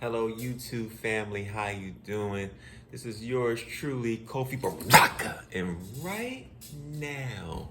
Hello, YouTube family. How you doing? This is yours truly, Kofi BARAKA. And right now,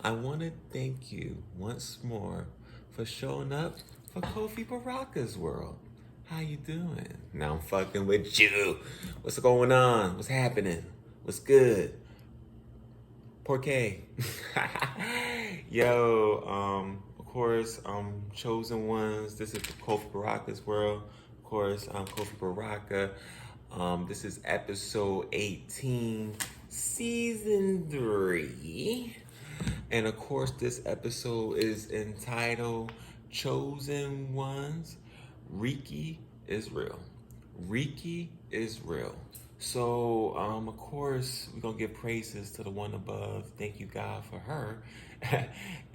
I want to thank you once more for showing up for Kofi BARAKA's world. How you doing? Now I'm fucking with you. What's going on? What's happening? What's good? Porque. Yo, of course, chosen ones. This is the Kofi Baraka's world. Of course, I'm Kofi Baraka. This is episode 18, season 3. And of course, this episode is entitled Chosen Ones. Reiki is real. Reiki is real. So, of course, we're going to give praises to the one above. Thank you, God, for her.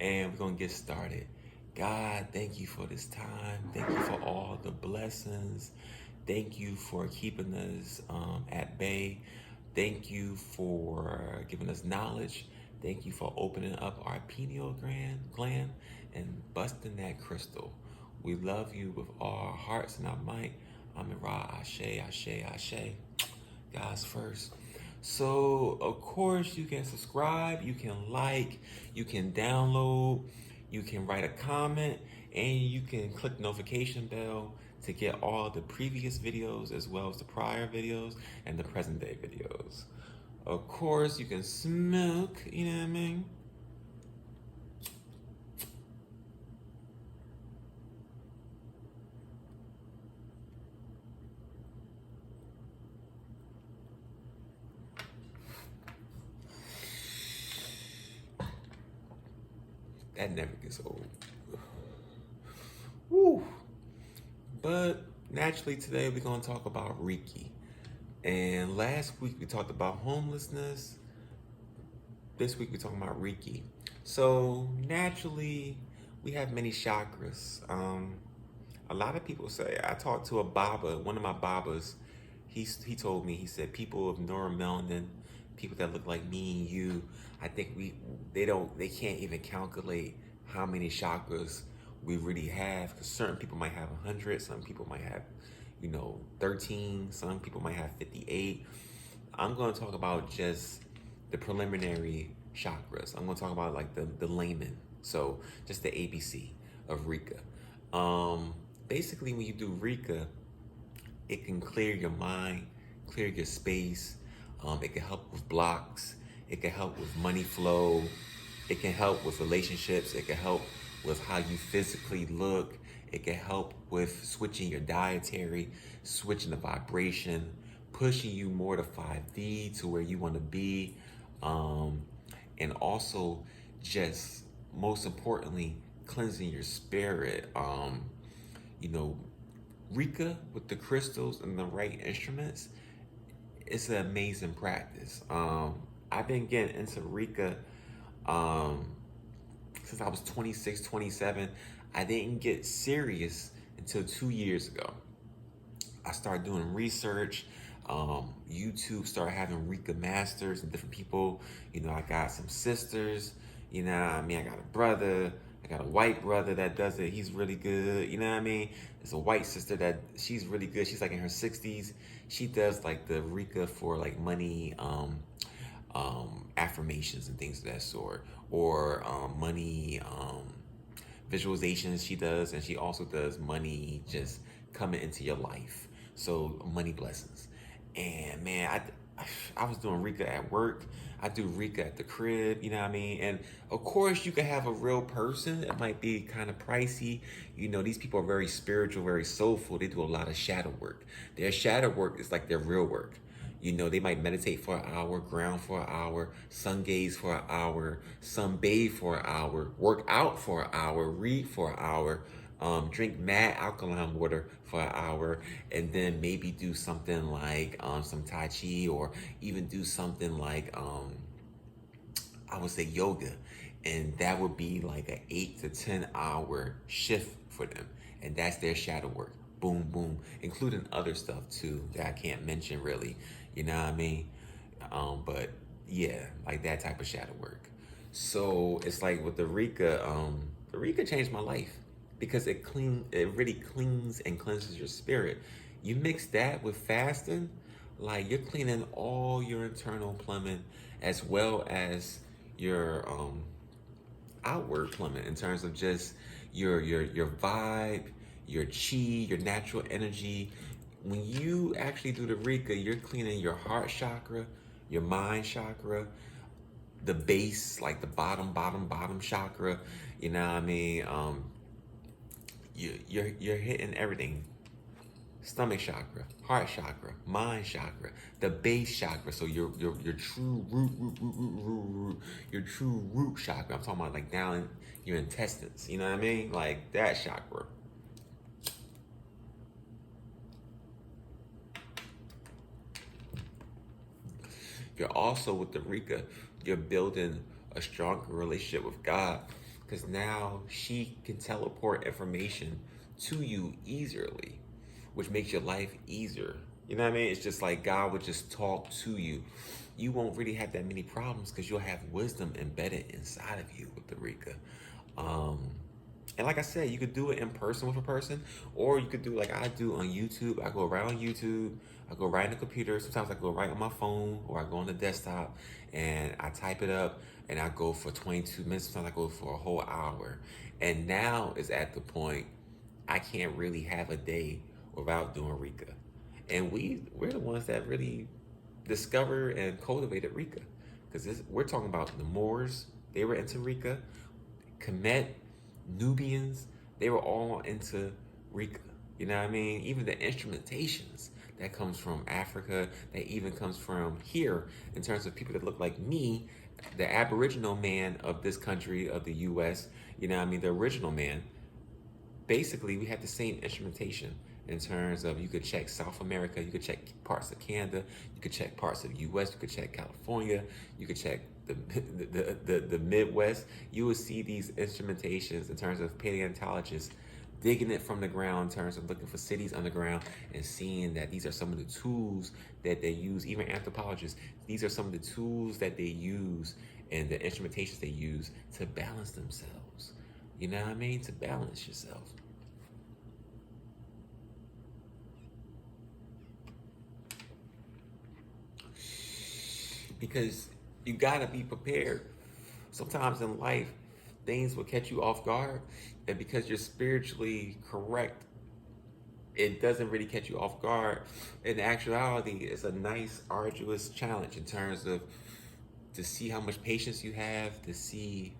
And we're going to get started. God, thank you for this time. Thank you for all the blessings. Thank you for keeping us at bay. Thank you for giving us knowledge. Thank you for opening up our pineal gland and busting that crystal. We love you with all our hearts and our might. Amen. Ashe, Ashe, Ashe. God's first. So, of course, you can subscribe, you can like, you can download, you can write a comment, and you can click the notification bell to get all the previous videos as well as the prior videos and the present day videos. Of course, you can smoke, you know what I mean? That never gets old. Woo. But naturally today we're going to talk about Reiki. And last week we talked about homelessness. This week we're talking about Reiki. So naturally we have many chakras. A lot of people say, I talked to a Baba, one of my Babas, he told me, he said people of neuromelanin, people that look like me and you, I think they can't even calculate how many chakras we really have, because certain people might have 100, some people might have 13, some people might have 58. I'm going to talk about just the preliminary chakras. I'm going to talk about like the layman, so just the ABC of Rika. Basically when you do Rika, it can clear your mind, clear your space. It can help with blocks. It can help with money flow. It can help with relationships. It can help with how you physically look. It can help with switching your dietary, switching the vibration, pushing you more to 5D to where you want to be. And also just most importantly, cleansing your spirit. Rika with the crystals and the right instruments, it's an amazing practice. I've been getting into Rika since I was 26, 27. I didn't get serious until 2 years ago. I started doing research. YouTube started having Rika masters and different people. I got some sisters. I got a brother. I got a white brother that does it. He's really good. There's a white sister that she's really good. She's like in her 60s. She does like the Rika for like money affirmations and things of that sort, or money visualizations she does, and she also does money just coming into your life. So money blessings. And man, I was doing Rika at work. I do Rika at the crib, And of course you can have a real person. It might be kind of pricey. These people are very spiritual, very soulful. They do a lot of shadow work. Their shadow work is like their real work. They might meditate for an hour, ground for an hour, sun gaze for an hour, sunbathe for an hour, work out for an hour, read for an hour, drink mad alkaline water for an hour, and then maybe do something like some Tai Chi, or even do something like, I would say yoga. And that would be like an 8 to 10 hour shift for them. And that's their shadow work. Boom, boom, including other stuff too that I can't mention really, you know what I mean? But yeah, like that type of shadow work. So it's like with the Rika changed my life. because it really cleans and cleanses your spirit. You mix that with fasting, like you're cleaning all your internal plumbing as well as your outward plummet in terms of just your vibe, your chi, your natural energy. When you actually do the Rika, you're cleaning your heart chakra, your mind chakra, the base, like the bottom chakra. You know what I mean? You're hitting everything. Stomach chakra, heart chakra, mind chakra, the base chakra. So your true root, your true root chakra. I'm talking about like down in your intestines. You know what I mean? Like that chakra. You're also with the Rika, you're building a stronger relationship with God because now she can teleport information to you easily, which makes your life easier. You know what I mean? It's just like God would just talk to you. You won't really have that many problems because you'll have wisdom embedded inside of you with the Rika. Um, and like I said, you could do it in person with a person, or you could do like I do on YouTube. I go right on YouTube, I go right on the computer. Sometimes I go right on my phone, or I go on the desktop and I type it up and I go for 22 minutes. Sometimes I go for a whole hour. And now is at the point I can't really have a day without doing Rika. And we're the ones that really discovered and cultivated Rika. Because we're talking about the Moors, they were into Rika. Kemet, Nubians, they were all into Rika. You know what I mean? Even the instrumentations that comes from Africa, that even comes from here, in terms of people that look like me, the Aboriginal man of this country, of the US, you know what I mean? The original man. Basically, we have the same instrumentation in terms of you could check South America, you could check parts of Canada, you could check parts of the US, you could check California, you could check the Midwest. You would see these instrumentations in terms of paleontologists digging it from the ground in terms of looking for cities underground and seeing that these are some of the tools that they use. Even anthropologists, these are some of the tools that they use and the instrumentations they use to balance themselves. You know what I mean? To balance yourself. Because you gotta be prepared. Sometimes in life, things will catch you off guard, and because you're spiritually correct, it doesn't really catch you off guard. In actuality, it's a nice, arduous challenge in terms of to see how much patience you have, to see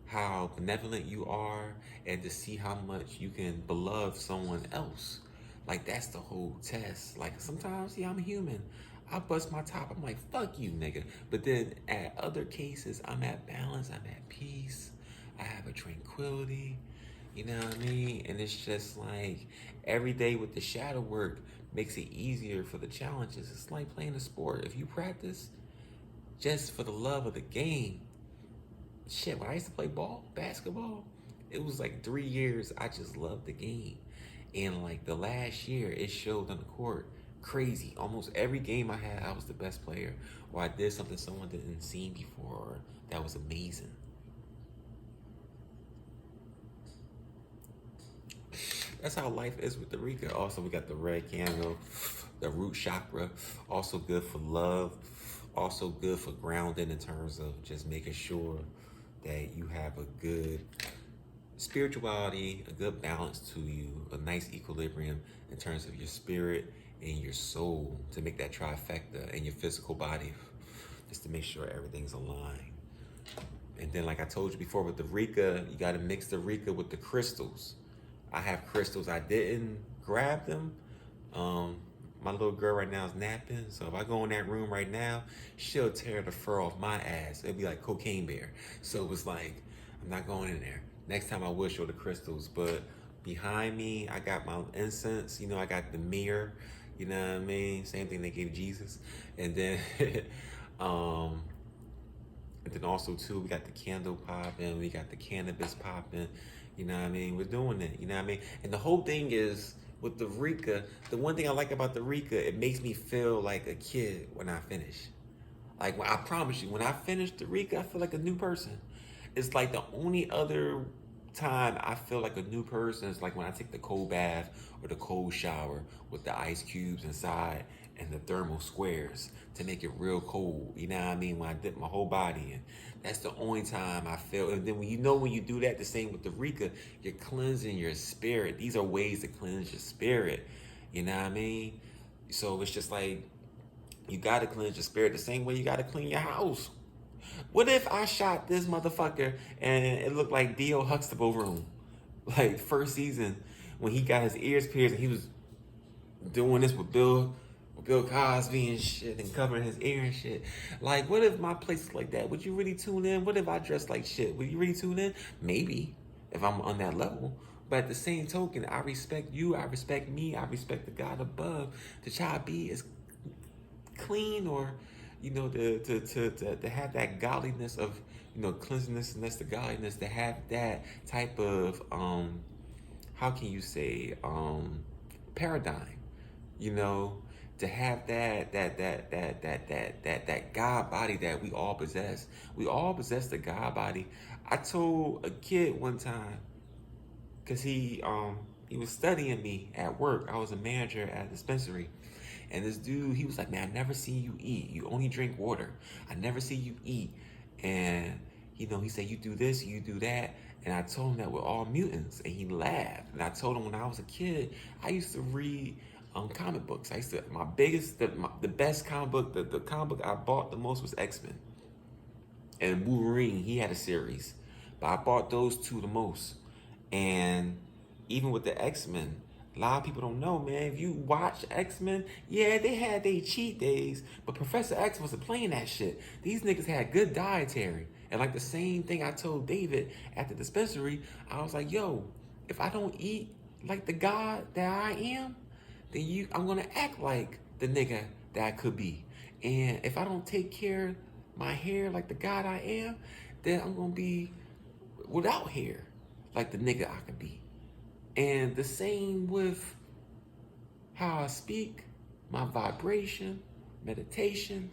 how benevolent you are, and to see how much you can beloved someone else. Like that's the whole test. Like sometimes, yeah, I'm human. I bust my top. I'm like, fuck you, nigga. But then at other cases, I'm at balance. I'm at peace. I have a tranquility. You know what I mean? And it's just like every day with the shadow work makes it easier for the challenges. It's like playing a sport. If you practice just for the love of the game, shit, when I used to play basketball, it was like 3 years I just loved the game. And like the last year, it showed on the court. Crazy. Almost every game I had, I was the best player. Or I did something someone didn't see before. That was amazing. That's how life is with the Rika. Also, we got the red candle, the root chakra. Also good for love. Also good for grounding in terms of just making sure that you have a good spirituality, a good balance to you, a nice equilibrium in terms of your spirit and your soul, to make that trifecta, and your physical body, just to make sure everything's aligned. And then, like I told you before, with the Rika, you got to mix the Rika with the crystals. I have crystals. I didn't grab them. My little girl right now is napping, so if I go in that room right now, she'll tear the fur off my ass. It'll be like Cocaine Bear. So it's like, I'm not going in there. Next time I will show the crystals, but behind me, I got my incense. You know, I got the mirror. You know what I mean? Same thing they gave Jesus. And then, and then also too, we got the candle popping. We got the cannabis popping. You know what I mean? We're doing it. You know what I mean? And the whole thing is with the Rika. The one thing I like about the Rika, it makes me feel like a kid when I finish. Like I promise you, when I finish the Rika, I feel like a new person. It's like the only other time I feel like a new person is like when I take the cold bath or the cold shower with the ice cubes inside and the thermal squares to make it real cold. You know what I mean? When I dip my whole body in. That's the only time I feel. And then when you do that, the same with the Rika, you're cleansing your spirit. These are ways to cleanse your spirit. You know what I mean? So it's just like you gotta cleanse your spirit the same way you gotta clean your house. What if I shot this motherfucker and it looked like D.O. Huxtable room? Like first season when he got his ears pierced and he was doing this with Bill Cosby and shit and covering his ear and shit. Like, what if my place is like that? Would you really tune in? What if I dress like shit? Would you really tune in? Maybe, if I'm on that level. But at the same token, I respect you, I respect me, I respect the God above to try to be as clean or, to have that godliness of, cleanliness and that's the godliness, to have that type of, how can you say, paradigm, to have that God body that we all possess. We all possess the God body. I told a kid one time, cause he was studying me at work. I was a manager at a dispensary, and this dude, he was like, "Man, I never see you eat. You only drink water. I never see you eat." And he said, "You do this, you do that." And I told him that we're all mutants, and he laughed. And I told him when I was a kid, I used to read comic books. The best comic book, the comic book I bought the most was X-Men. And Wolverine, he had a series. But I bought those two the most. And even with the X-Men, a lot of people don't know, man. If you watch X-Men, yeah, they had their cheat days, but Professor X wasn't playing that shit. These niggas had good dietary. And like the same thing I told David at the dispensary, I was like, yo, if I don't eat like the God that I am, then I'm gonna act like the nigga that I could be. And if I don't take care of my hair like the God I am, then I'm gonna be without hair like the nigga I could be. And the same with how I speak, my vibration, meditation,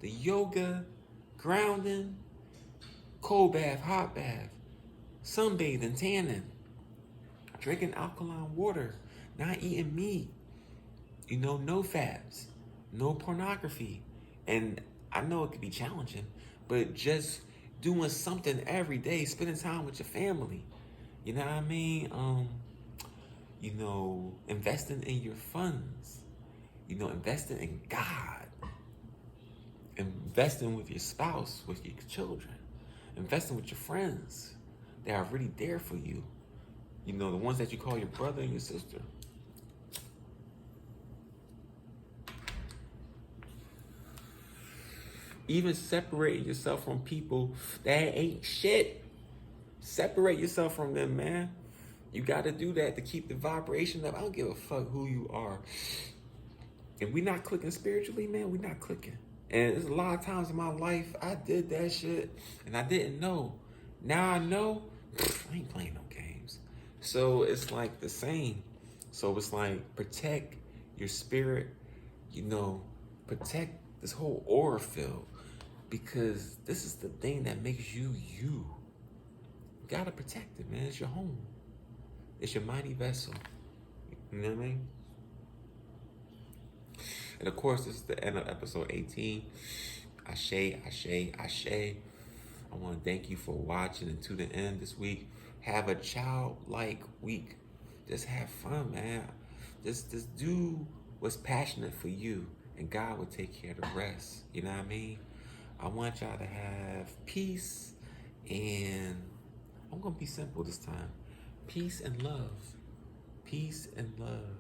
the yoga, grounding, cold bath, hot bath, sunbathing, tanning, drinking alkaline water, not eating meat, no fats, no pornography. And I know it could be challenging, but just doing something every day, spending time with your family. You know what I mean? Investing in your funds, investing in God, investing with your spouse, with your children, investing with your friends that are really there for you. The ones that you call your brother and your sister. Even separating yourself from people that ain't shit. Separate yourself from them, man. You got to do that to keep the vibration up. I don't give a fuck who you are. If we not clicking spiritually, man, we not clicking. And there's a lot of times in my life I did that shit and I didn't know. Now I know, I ain't playing no games. So it's like the same. So it's like protect your spirit, protect this whole aura field, because this is the thing that makes you you. You gotta protect it, man. It's your home. It's your mighty vessel. You know what I mean? And of course, this is the end of episode 18. Ashe, ashe, ashe. I want to thank you for watching and to the end this week. Have a childlike week. Just have fun, man. Just do what's passionate for you, and God will take care of the rest. You know what I mean? I want y'all to have peace, and I'm going to be simple this time. Peace and love. Peace and love,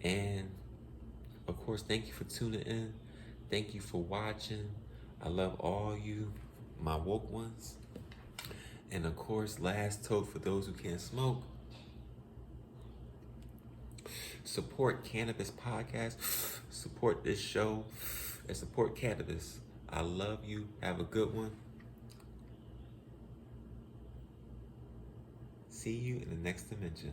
And, of course, thank you for tuning in. Thank you for watching. I love all you, my woke ones. And, of course, last toast for those who can't smoke. Support Cannabis Podcast. Support this show. And support cannabis. I love you. Have a good one. See you in the next dimension.